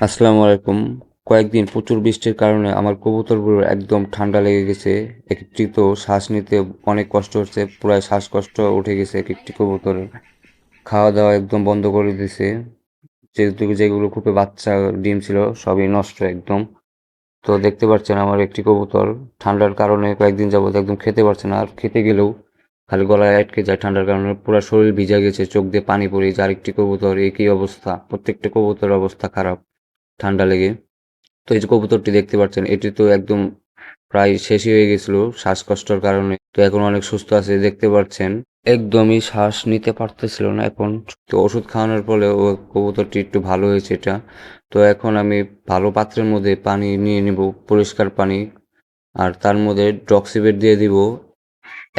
আসসালামু আলাইকুম। কয়েকদিন প্রচুর বৃষ্টির কারণে আমার কবুতরগুলোর একদম ঠান্ডা লেগে গেছে। একটি তো শ্বাস নিতে অনেক কষ্ট হচ্ছে, পুরাই শ্বাসকষ্ট উঠে গেছে এক একটি কবুতরের। খাওয়া দাওয়া একদম বন্ধ করে দিছে, যেহেতু যেগুলো খুবই বাচ্চা ডিম ছিল সবই নষ্ট একদম। তো দেখতে পাচ্ছেন আমার একটি কবুতর ঠান্ডার কারণে কয়েকদিন যাবত একদম খেতে পারছে না, আর খেতে গেলেও খালি গলায় আটকে যায় ঠান্ডার কারণে, পুরো শরীর ভিজে গেছে, চোখ দিয়ে পানি পড়ে। যার একটি কবুতর একই অবস্থা, প্রত্যেকটা কবুতরের অবস্থা খারাপ ঠান্ডা লেগে। তো এই যে কবুতরটি দেখতে পাচ্ছেন, এটি তো একদম প্রায় শেষই হয়ে গেছিল শ্বাসকষ্টের কারণে, তো এখন অনেক সুস্থ আছে দেখতে পাচ্ছেন। একদমই শ্বাস নিতে পারতেছিল না এখন। তো ওষুধ খাওয়ানোর পরে ও কবুতরটি একটু ভালো হয়েছে এটা। তো এখন আমি ভালো পাত্রের মধ্যে পানি নিয়ে নিব, পরিষ্কার পানি, আর তার মধ্যে ডক্সিবেট দিয়ে দিব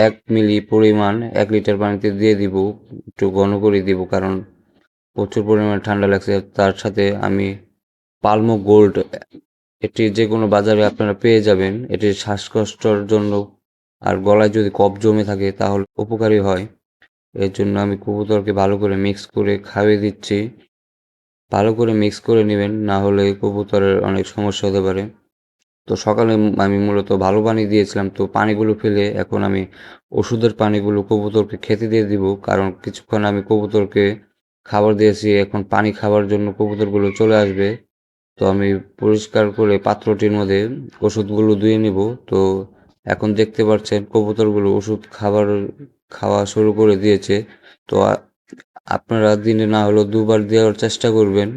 1 মিলি পরিমাণ, 1 লিটার পানিতে দিয়ে দিব। একটু ঘন করে দিব কারণ প্রচুর পরিমাণে ঠান্ডা লাগছে। তার সাথে আমি পালমো গোল্ড, এটি যে কোনো বাজারে আপনারা পেয়ে যাবেন। এটি শ্বাসকষ্টর জন্য আর গলায় যদি কফ জমে থাকে তাহলে উপকারী হয়। এর জন্য আমি কবুতরকে ভালো করে মিক্স করে খাইয়ে দিচ্ছি। ভালো করে মিক্স করে নেবেন, না হলে কবুতরের অনেক সমস্যা হতে পারে। তো সকালে আমি মূলত ভালো পানি দিয়েছিলাম, তো পানিগুলো ফেলে এখন আমি ওষুধের পানিগুলো কবুতরকে খেতে দিয়ে দিব, কারণ কিছুক্ষণ আমি কবুতরকে খাবার দিয়েছি, এখন পানি খাওয়ার জন্য কবুতরগুলো চলে আসবে। তো আমি পরিষ্কার করে পাত্রটির মধ্যে ওষুধগুলো ধুয়ে নিব। তো এখন দেখতে পাচ্ছেন কবুতরগুলো ওষুধ খাওয়া শুরু করে দিয়েছে। তো আপনারা দিনে না হলেও 2 বার দেওয়ার চেষ্টা করবেন,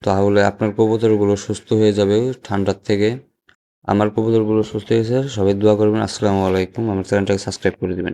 তাহলে আপনার কবুতরগুলো সুস্থ হয়ে যাবে ঠান্ডার থেকে। আমার কবুতরগুলো সুস্থ হয়েছে, সবাই দোয়া করবেন। আসসালামু আলাইকুম, আমার চ্যানেলটাকে সাবস্ক্রাইব করে দিবেন।